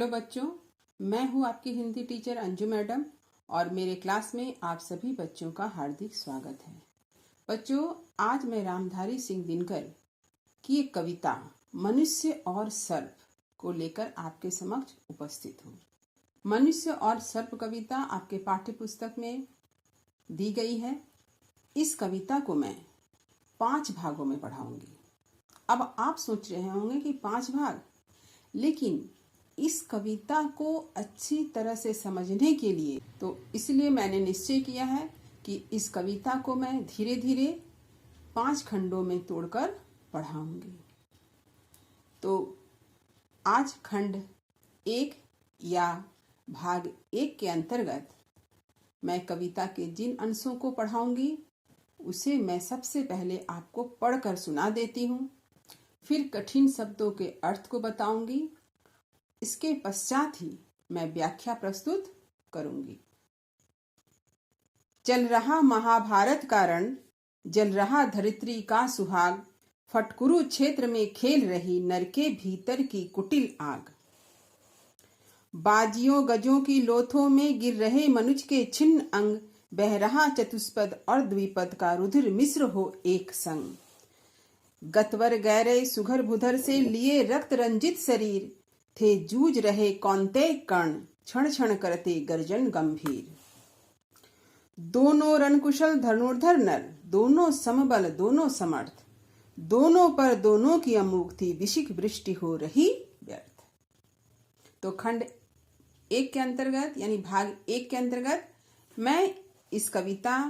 Hello बच्चों, मैं हूँ आपकी हिंदी टीचर अंजू मैडम और मेरे क्लास में आप सभी बच्चों का हार्दिक स्वागत है। बच्चों, आज मैं रामधारी सिंह दिनकर की एक कविता मनुष्य और सर्प को लेकर आपके समक्ष उपस्थित हूँ। मनुष्य और सर्प कविता आपके पाठ्य पुस्तक में दी गई है। इस कविता को मैं 5 भागों में पढ़ाऊंगी। अब आप सोच रहे होंगे कि 5 भाग, लेकिन इस कविता को अच्छी तरह से समझने के लिए इसलिए मैंने निश्चय किया है कि इस कविता को मैं धीरे धीरे 5 खंडों में तोड़कर पढ़ाऊंगी। तो आज खंड 1 या भाग 1 के अंतर्गत मैं कविता के जिन अंशों को पढ़ाऊंगी उसे मैं सबसे पहले आपको पढ़कर सुना देती हूँ। फिर कठिन शब्दों के अर्थ को बताऊंगी। इसके पश्चात ही मैं व्याख्या प्रस्तुत करूंगी। चल रहा महाभारत का रण, जल रहा धरित्री का सुहाग, फटकुरु क्षेत्र में खेल रही नर के भीतर की कुटिल आग। बाजियों गजों की लोथों में गिर रहे मनुज के छिन्न अंग, बह रहा चतुष्पद और द्विपद का रुधिर मिश्र हो एक संग। गतवर गैरे सुघर भुधर से लिए रक्त रंजित शरीर, थे जूझ रहे कौन्तेय कर्ण, क्षण क्षण करते गर्जन गंभीर। दोनों रणकुशल धनुर्धर नर, दोनों समबल दोनों समर्थ, दोनों पर दोनों की अमोघ थी, विशिख वृष्टि हो रही व्यर्थ। तो खंड 1 के अंतर्गत यानी भाग 1 के अंतर्गत मैं इस कविता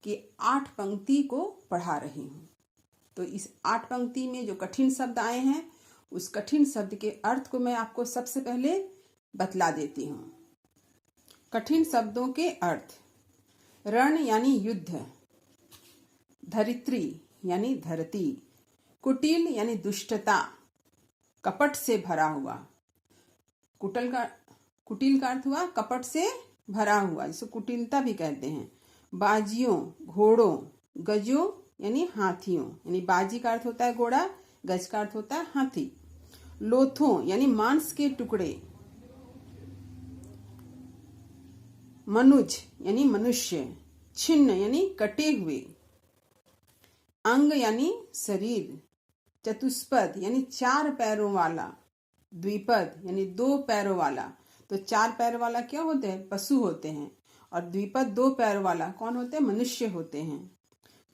की 8 पंक्ति को पढ़ा रही हूँ। तो इस 8 पंक्ति में जो कठिन शब्द आए हैं उस कठिन शब्द के अर्थ को मैं आपको सबसे पहले बतला देती हूँ। कठिन शब्दों के अर्थ: रण यानी युद्ध, धरित्री यानी धरती, कुटिल यानी दुष्टता, कपट से भरा हुआ। कुटिल का अर्थ हुआ कपट से भरा हुआ, जिसको कुटिलता भी कहते हैं। बाजियों घोड़ों, गजों यानी हाथियों, यानी बाजी का अर्थ होता है घोड़ा, गज का अर्थ होता है हाथी। लोथों यानी मांस के टुकड़े। मनुज यानी मनुष्य। छिन्न यानी कटे हुए। अंग यानी शरीर। चतुष्पद यानी 4 पैरों वाला। द्विपद यानी 2 पैरों वाला। तो 4 पैर वाला क्या होते हैं? पशु होते हैं। और द्विपद 2 पैर वाला कौन होते हैं? मनुष्य होते हैं।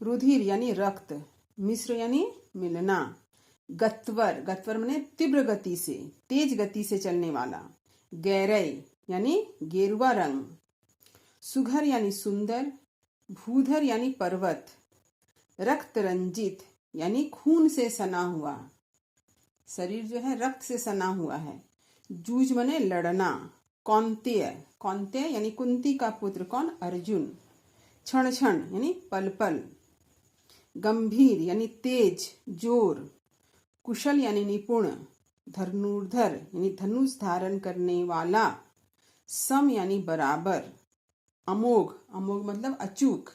रुधिर यानी रक्त। मिश्र यानी मिलना। गत्वर माने तीव्र गति से, तेज गति से चलने वाला। गैरय यानी गेरुआ रंग। सुघर यानी सुंदर। भूधर यानी पर्वत। रक्त रंजित यानी खून से सना हुआ, शरीर जो है रक्त से सना हुआ है। जूझ माने लड़ना। कौन्तेय यानी कुंती का पुत्र कौन? अर्जुन। क्षण क्षण यानी पल पल। गंभीर यानी तेज, जोर। कुशल यानी निपुण। धनुर्धर यानी धनुष धारण करने वाला। सम यानी बराबर। अमोघ मतलब अचूक,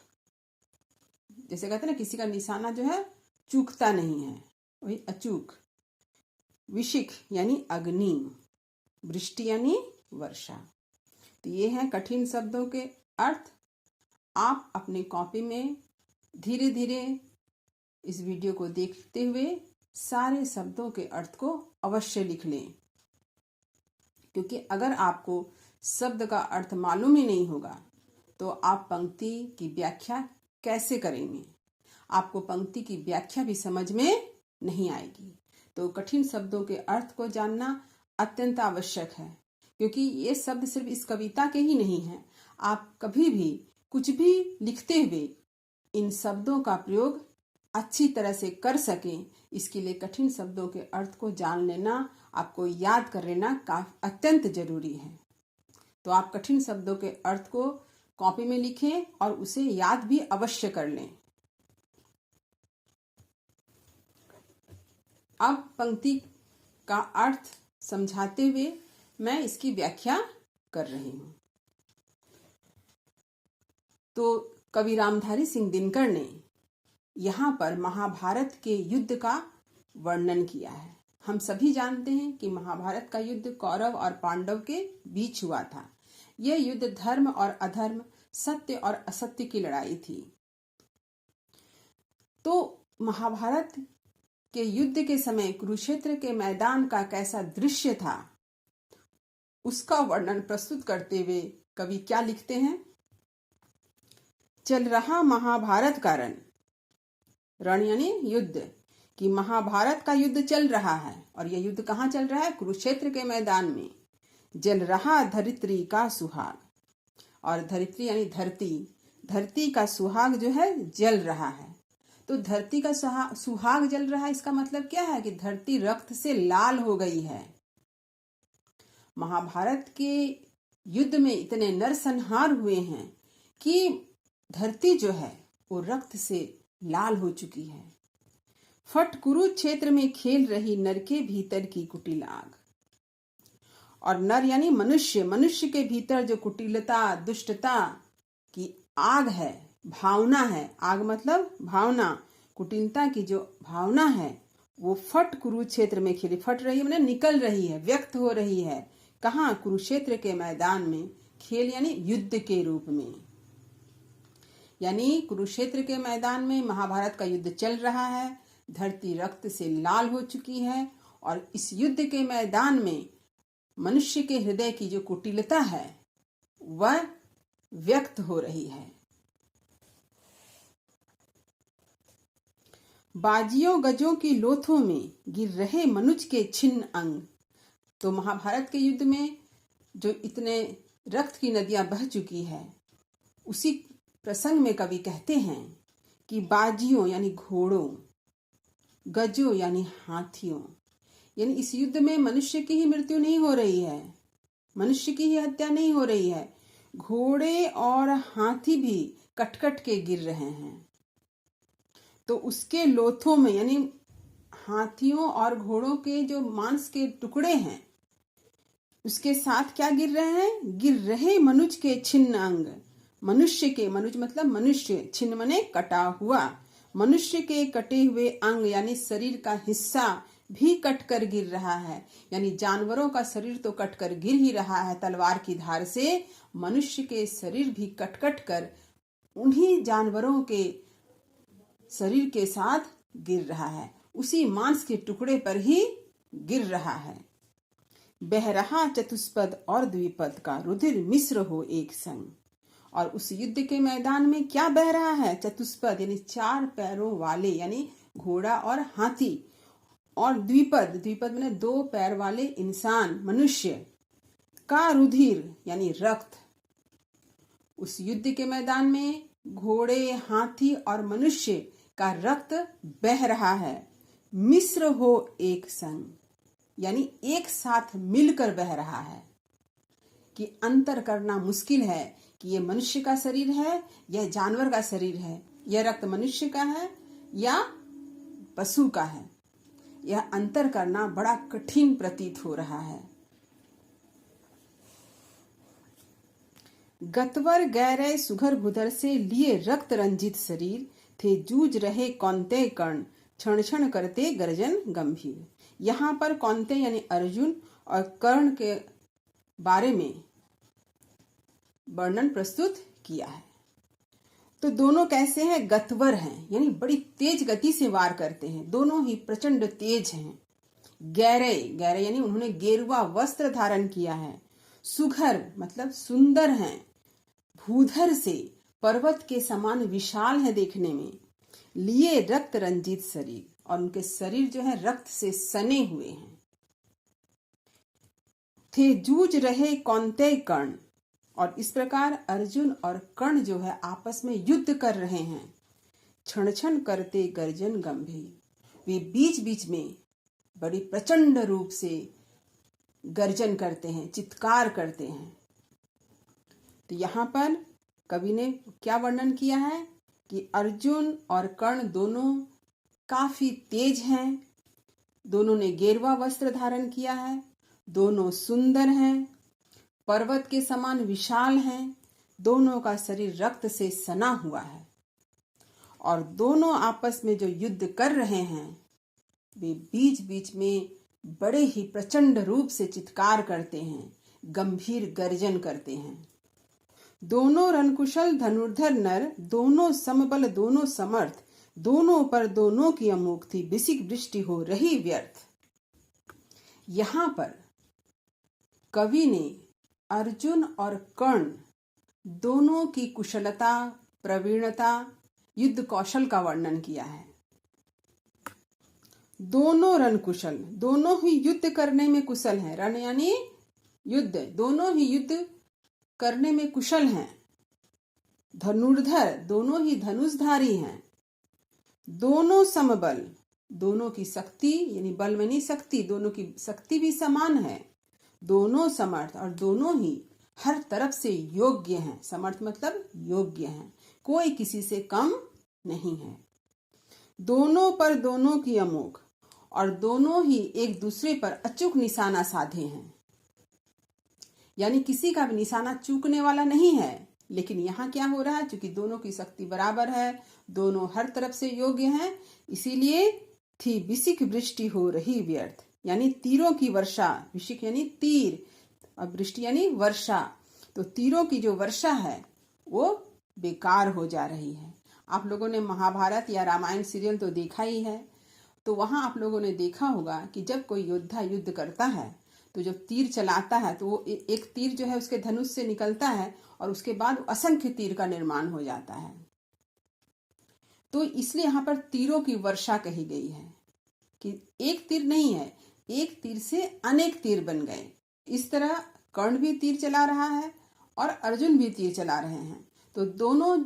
जैसे कहते हैं ना किसी का निशाना जो है चूकता नहीं है, वही अचूक। विशिख यानी अग्नि। वृष्टि यानी वर्षा। तो ये हैं कठिन शब्दों के अर्थ। आप अपनी कॉपी में धीरे धीरे इस वीडियो को देखते हुए सारे शब्दों के अर्थ को अवश्य लिख लें, क्योंकि अगर आपको शब्द का अर्थ मालूम ही नहीं होगा तो आप पंक्ति की व्याख्या कैसे करेंगे? आपको पंक्ति की व्याख्या भी समझ में नहीं आएगी। तो कठिन शब्दों के अर्थ को जानना अत्यंत आवश्यक है, क्योंकि ये शब्द सिर्फ इस कविता के ही नहीं है। आप कभी भी कुछ भी लिखते हुए इन शब्दों का प्रयोग अच्छी तरह से कर सकें, इसके लिए कठिन शब्दों के अर्थ को जान लेना, आपको याद कर लेना अत्यंत जरूरी है। तो आप कठिन शब्दों के अर्थ को कॉपी में लिखें और उसे याद भी अवश्य कर लें। अब पंक्ति का अर्थ समझाते हुए मैं इसकी व्याख्या कर रही हूं। तो कवि रामधारी सिंह दिनकर ने यहाँ पर महाभारत के युद्ध का वर्णन किया है। हम सभी जानते हैं कि महाभारत का युद्ध कौरव और पांडव के बीच हुआ था। यह युद्ध धर्म और अधर्म, सत्य और असत्य की लड़ाई थी। तो महाभारत के युद्ध के समय कुरुक्षेत्र के मैदान का कैसा दृश्य था, उसका वर्णन प्रस्तुत करते हुए कवि क्या लिखते हैं। चल रहा महाभारत का रण यानी युद्ध, कि महाभारत का युद्ध चल रहा है। और यह युद्ध कहाँ चल रहा है? कुरुक्षेत्र के मैदान में। जल रहा धरित्री का सुहाग, और धरित्री यानी धरती, धरती का सुहाग जो है जल रहा है। तो धरती का सुहाग जल रहा है, इसका मतलब क्या है कि धरती रक्त से लाल हो गई है। महाभारत के युद्ध में इतने नरसंहार हुए हैं कि धरती जो है वो रक्त से लाल हो चुकी है। फट कुरुक्षेत्र में खेल रही नर के भीतर की कुटिल आग। और नर यानी मनुष्य, मनुष्य के भीतर जो कुटिलता, दुष्टता की आग है, भावना है। आग मतलब भावना, कुटिलता की जो भावना है वो फट कुरुक्षेत्र में खिली। फट रही है मतलब निकल रही है, व्यक्त हो रही है। कहाँ? कुरुक्षेत्र के मैदान में। खेल यानी युद्ध के रूप में, यानी कुरुक्षेत्र के मैदान में महाभारत का युद्ध चल रहा है। धरती रक्त से लाल हो चुकी है और इस युद्ध के मैदान में मनुष्य के हृदय की जो कुटिलता है वह व्यक्त हो रही है। बाजियों गजों की लोथों में गिर रहे मनुज के छिन्न अंग। तो महाभारत के युद्ध में जो इतने रक्त की नदियां बह चुकी है, उसी प्रसंग में कवि कहते हैं कि बाजियों यानी घोड़ों, गजों यानी हाथियों, यानी इस युद्ध में मनुष्य की ही मृत्यु नहीं हो रही है, मनुष्य की ही हत्या नहीं हो रही है, घोड़े और हाथी भी कट-कट के गिर रहे हैं। तो उसके लोथों में यानी हाथियों और घोड़ों के जो मांस के टुकड़े हैं, उसके साथ क्या गिर रहे हैं? गिर रहे मनुज के छिन्न अंग। मनुष्य के, मनुज मतलब मनुष्य, छिन्न मने कटा हुआ, मनुष्य के कटे हुए अंग यानी शरीर का हिस्सा भी कटकर गिर रहा है। यानी जानवरों का शरीर तो कटकर गिर ही रहा है तलवार की धार से, मनुष्य के शरीर भी कट-कट कर उन्हीं जानवरों के शरीर के साथ गिर रहा है, उसी मांस के टुकड़े पर ही गिर रहा है। बह रहा चतुष्पद और द्विपद का रुधिर मिश्र हो एक संग। और उस युद्ध के मैदान में क्या बह रहा है? चतुष्पद यानी 4 पैरों वाले, यानी घोड़ा और हाथी, और द्विपद, द्विपद माने 2 पैर वाले इंसान, मनुष्य का रुधिर यानी रक्त। उस युद्ध के मैदान में घोड़े, हाथी और मनुष्य का रक्त बह रहा है। मिश्र हो एक संग यानी एक साथ मिलकर बह रहा है, कि अंतर करना मुश्किल है कि यह मनुष्य का शरीर है, यह जानवर का शरीर है, यह रक्त मनुष्य का है या पशु का है। यह अंतर करना बड़ा कठिन प्रतीत हो रहा है। गतवर गैरे सुघर भुधर से लिए रक्त रंजित शरीर, थे जूझ रहे कौन्तेय कर्ण, क्षण क्षण करते गर्जन गंभीर। यहाँ पर कौन्तेय यानी अर्जुन और कर्ण के बारे में वर्णन प्रस्तुत किया है। तो दोनों कैसे हैं? गतवर हैं, यानी बड़ी तेज गति से वार करते हैं, दोनों ही प्रचंड तेज हैं। गैरे, गैरे यानी उन्होंने गेरुआ वस्त्र धारण किया है। सुघर मतलब सुंदर हैं। भूधर से पर्वत के समान विशाल है देखने में। लिए रक्त रंजित शरीर, और उनके शरीर जो है रक्त से सने हुए हैं। थे जूझ रहे कौन्तेय कर्ण, और इस प्रकार अर्जुन और कर्ण जो है आपस में युद्ध कर रहे हैं। क्षण क्षण करते गर्जन गंभीर, वे बीच बीच में बड़ी प्रचंड रूप से गर्जन करते हैं, चित्कार करते हैं। तो यहाँ पर कवि ने क्या वर्णन किया है कि अर्जुन और कर्ण दोनों काफी तेज हैं, दोनों ने गेरुआ वस्त्र धारण किया है, दोनों सुंदर हैं, पर्वत के समान विशाल हैं, दोनों का शरीर रक्त से सना हुआ है, और दोनों आपस में जो युद्ध कर रहे हैं वे बीच बीच में बड़े ही प्रचंड रूप से चित्कार करते हैं, गंभीर गर्जन करते हैं। दोनों रणकुशल धनुर्धर नर, दोनों समबल, दोनों समर्थ, दोनों पर दोनों की अमोघ थी, बिसिक वृष्टि हो रही व्यर्थ। यहां पर कवि ने अर्जुन और कर्ण दोनों की कुशलता, प्रवीणता, युद्ध कौशल का वर्णन किया है। दोनों रणकुशल, दोनों ही युद्ध करने में कुशल हैं। रण यानी युद्ध, दोनों ही युद्ध करने में कुशल हैं। धनुर्धर, दोनों ही धनुषधारी हैं। दोनों समबल, दोनों की शक्ति यानी बल में नहीं शक्ति, दोनों की शक्ति भी समान है। दोनों समर्थ, और दोनों ही हर तरफ से योग्य हैं। समर्थ मतलब योग्य हैं, कोई किसी से कम नहीं है। दोनों पर दोनों की अमोघ, और दोनों ही एक दूसरे पर अचूक निशाना साधे हैं। यानी किसी का भी निशाना चूकने वाला नहीं है। लेकिन यहाँ क्या हो रहा है, क्योंकि दोनों की शक्ति बराबर है, दोनों हर तरफ से योग्य हैं, इसीलिए थी बिसिक वृष्टि हो रही व्यर्थ, यानी तीरों की वर्षा। बिसिक यानी तीर और वृष्टि यानी वर्षा, तो तीरों की जो वर्षा है वो बेकार हो जा रही है। आप लोगों ने महाभारत या रामायण सीरियल तो देखा ही है, तो वहां आप लोगों ने देखा होगा कि जब कोई योद्धा युद्ध करता है तो जब तीर चलाता है तो वो एक तीर जो है उसके धनुष से निकलता है और उसके बाद असंख्य तीर का निर्माण हो जाता है। तो इसलिए यहाँ पर तीरों की वर्षा कही गई है कि एक तीर नहीं है, एक तीर से अनेक तीर बन गए। इस तरह कर्ण भी तीर चला रहा है और अर्जुन भी तीर चला रहे हैं, तो दोनों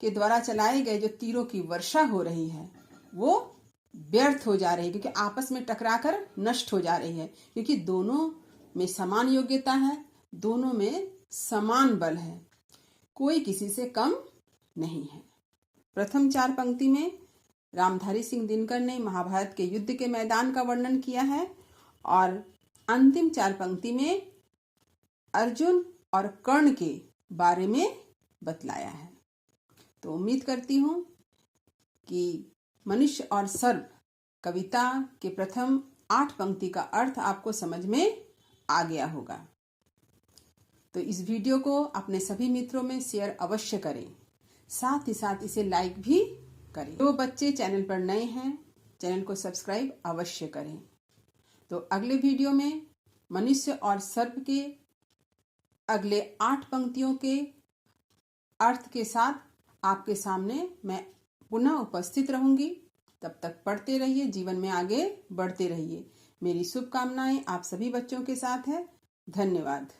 के द्वारा चलाए गए जो तीरों की वर्षा हो रही है वो व्यर्थ हो जा रही है, क्योंकि आपस में टकराकर नष्ट हो जा रही है। क्योंकि दोनों में समान योग्यता है, दोनों में समान बल है, कोई किसी से कम नहीं है। प्रथम 4 पंक्ति में रामधारी सिंह दिनकर ने महाभारत के युद्ध के मैदान का वर्णन किया है और अंतिम 4 पंक्ति में अर्जुन और कर्ण के बारे में बतलाया है। तो उम्मीद करती हूं कि मनुष्य और सर्प कविता के प्रथम 8 पंक्ति का अर्थ आपको समझ में आ गया होगा। तो इस वीडियो को अपने सभी मित्रों में शेयर अवश्य करें, साथ ही साथ इसे लाइक भी करें। जो बच्चे चैनल पर नए हैं चैनल को सब्सक्राइब अवश्य करें। तो अगले वीडियो में मनुष्य और सर्प के अगले 8 पंक्तियों के अर्थ के साथ आपके सामने मैं पुनः उपस्थित रहूंगी। तब तक पढ़ते रहिए, जीवन में आगे बढ़ते रहिए। मेरी शुभकामनाएं आप सभी बच्चों के साथ है। धन्यवाद।